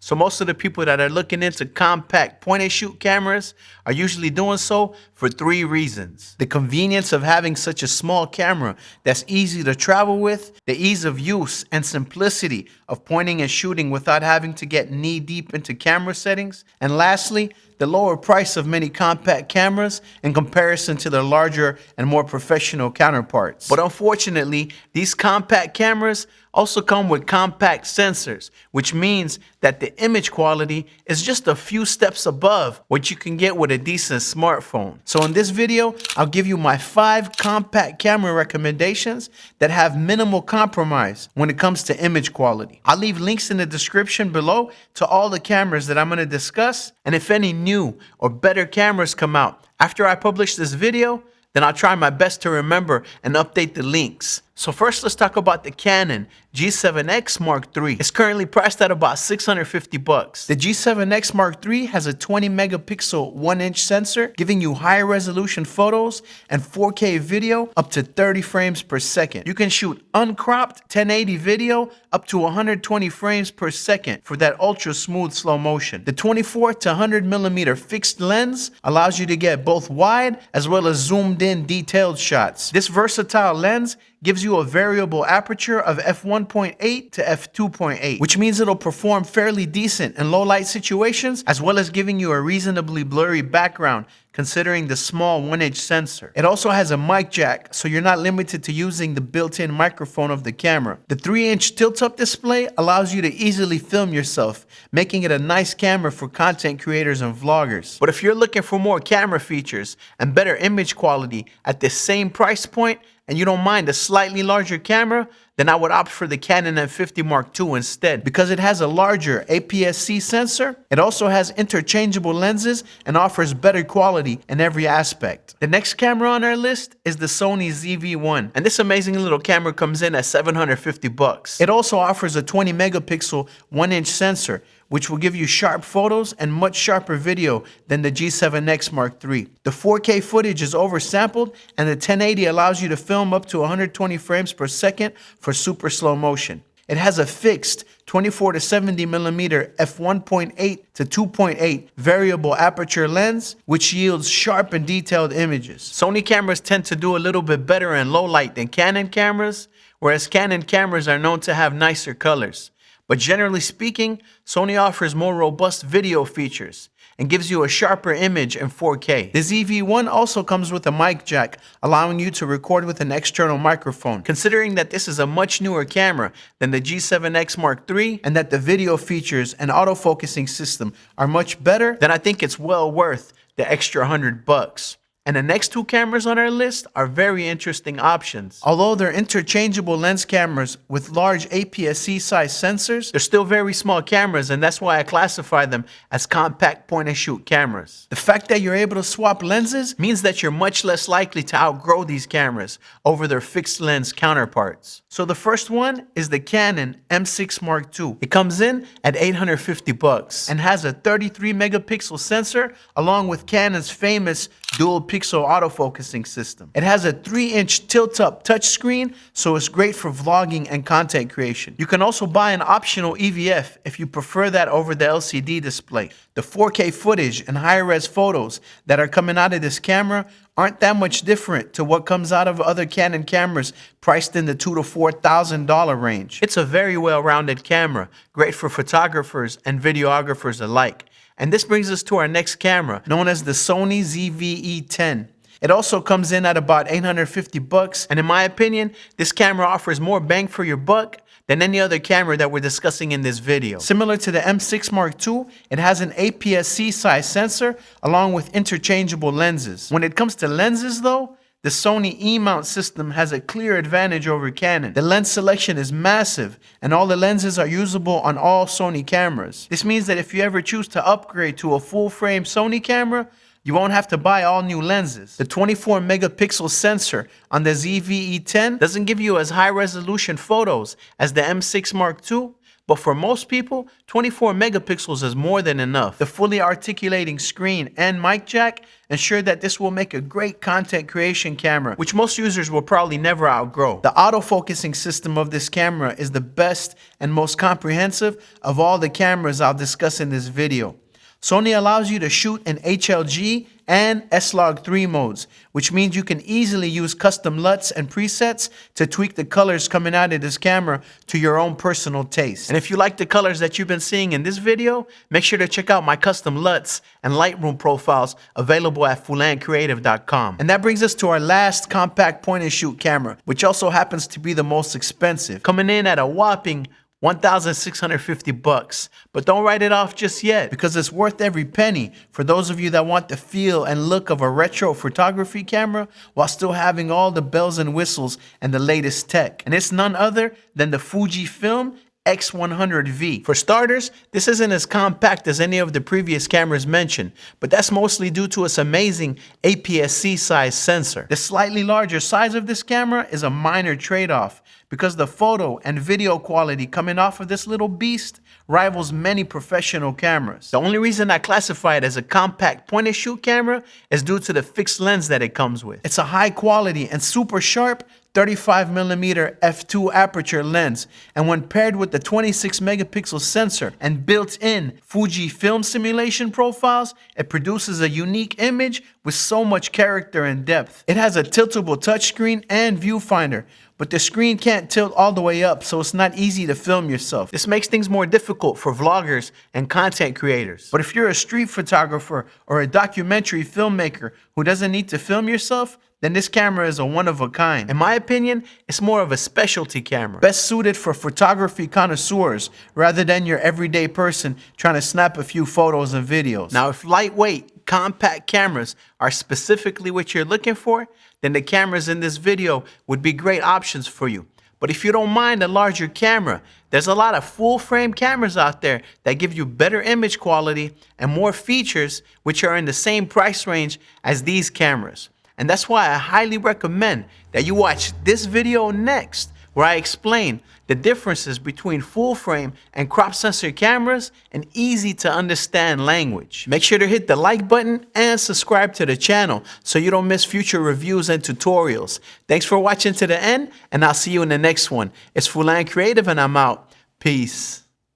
So most of the people that are looking into compact point-and-shoot cameras are usually doing so for 3 reasons. The convenience of having such a small camera that's easy to travel with, the ease of use and simplicity of pointing and shooting without having to get knee-deep into camera settings, and lastly, the lower price of many compact cameras in comparison to their larger and more professional counterparts. But unfortunately, these compact cameras also come with compact sensors, which means that the image quality is just a few steps above what you can get with a decent smartphone. So in this video, I'll give you my 5 compact camera recommendations that have minimal compromise when it comes to image quality. I'll leave links in the description below to all the cameras that I'm going to discuss, and if any new or better cameras come out after I publish this video, then I'll try my best to remember and update the links. So first, let's talk about the Canon G7X Mark III. It's currently priced at about $650. The G7X Mark III has a 20 megapixel 1-inch sensor, giving you high resolution photos and 4K video up to 30 frames per second. You can shoot uncropped 1080 video up to 120 frames per second for that ultra smooth slow motion. The 24 to 100 millimeter fixed lens allows you to get both wide as well as zoomed in detailed shots. This versatile lens gives you a variable aperture of f1.8 to f2.8, which means it'll perform fairly decent in low light situations, as well as giving you a reasonably blurry background considering the small 1-inch sensor. It also has a mic jack, so you're not limited to using the built-in microphone of the camera. The 3-inch tilt-up display allows you to easily film yourself, making it a nice camera for content creators and vloggers. But if you're looking for more camera features and better image quality at the same price point, and you don't mind a slightly larger camera, then I would opt for the Canon M50 Mark II instead. Because it has a larger APS-C sensor, it also has interchangeable lenses and offers better quality in every aspect. The next camera on our list is the Sony ZV-1, and this amazing little camera comes in at $750. It also offers a 20 megapixel 1-inch sensor, which will give you sharp photos and much sharper video than the G7X Mark III. The 4K footage is oversampled, and the 1080 allows you to film up to 120 frames per second for super slow motion. It has a fixed 24 to 70 millimeter f1.8 to 2.8 variable aperture lens, which yields sharp and detailed images. Sony cameras tend to do a little bit better in low light than Canon cameras, whereas Canon cameras are known to have nicer colors. But generally speaking, Sony offers more robust video features and gives you a sharper image in 4K. The ZV-1 also comes with a mic jack, allowing you to record with an external microphone. Considering that this is a much newer camera than the G7X Mark III and that the video features and autofocusing system are much better, then I think it's well worth the extra $100. And the next 2 cameras on our list are very interesting options. Although they're interchangeable lens cameras with large APS-C size sensors, they're still very small cameras, and that's why I classify them as compact point-and-shoot cameras. The fact that you're able to swap lenses means that you're much less likely to outgrow these cameras over their fixed lens counterparts. So the first one is the Canon M6 Mark II. It comes in at $850 and has a 33 megapixel sensor along with Canon's famous dual pixel autofocusing system. It has a 3-inch tilt-up touchscreen, so it's great for vlogging and content creation. You can also buy an optional EVF if you prefer that over the LCD display. The 4K footage and high-res photos that are coming out of this camera aren't that much different to what comes out of other Canon cameras priced in the $2,000 to $4,000 range. It's a very well-rounded camera, great for photographers and videographers alike. And this brings us to our next camera, known as the Sony ZV-E10. It also comes in at about $850, and in my opinion, this camera offers more bang for your buck than any other camera that we're discussing in this video. Similar to the M6 Mark II, it has an APS-C size sensor along with interchangeable lenses. When it comes to lenses though, the Sony E-mount system has a clear advantage over Canon. The lens selection is massive, and all the lenses are usable on all Sony cameras. This means that if you ever choose to upgrade to a full-frame Sony camera, you won't have to buy all new lenses. The 24 megapixel sensor on the ZV-E10 doesn't give you as high resolution photos as the M6 Mark II, But for most people, 24 megapixels is more than enough. The fully articulating screen and mic jack ensure that this will make a great content creation camera, which most users will probably never outgrow. The autofocusing system of this camera is the best and most comprehensive of all the cameras I'll discuss in this video. Sony allows you to shoot in HLG and S-Log3 modes, which means you can easily use custom LUTs and presets to tweak the colors coming out of this camera to your own personal taste. And if you like the colors that you've been seeing in this video, make sure to check out my custom LUTs and Lightroom profiles available at fulancreative.com. And that brings us to our last compact point-and-shoot camera, which also happens to be the most expensive, coming in at a whopping $1,650. But don't write it off just yet, because it's worth every penny for those of you that want the feel and look of a retro photography camera while still having all the bells and whistles and the latest tech. And it's none other than the Fujifilm X100V. For starters, this isn't as compact as any of the previous cameras mentioned, but that's mostly due to its amazing APS-C size sensor. The slightly larger size of this camera is a minor trade-off, because the photo and video quality coming off of this little beast rivals many professional cameras. The only reason I classify it as a compact point-and-shoot camera is due to the fixed lens that it comes with. It's a high quality and super sharp 35mm f2 aperture lens, and when paired with the 26 megapixel sensor and built-in Fuji film simulation profiles, it produces a unique image with so much character and depth. It has a tiltable touchscreen and viewfinder, but the screen can't tilt all the way up, so it's not easy to film yourself. This makes things more difficult for vloggers and content creators. But if you're a street photographer or a documentary filmmaker who doesn't need to film yourself, then this camera is a one-of-a-kind. In my opinion, it's more of a specialty camera, best suited for photography connoisseurs rather than your everyday person trying to snap a few photos and videos. Now, if lightweight, compact cameras are specifically what you're looking for, then the cameras in this video would be great options for you. But if you don't mind a larger camera, there's a lot of full-frame cameras out there that give you better image quality and more features, which are in the same price range as these cameras. And that's why I highly recommend that you watch this video next, where I explain the differences between full frame and crop sensor cameras in easy to understand language. Make sure to hit the like button and subscribe to the channel so you don't miss future reviews and tutorials. Thanks for watching to the end, and I'll see you in the next one. It's Fulan Creative, and I'm out. Peace.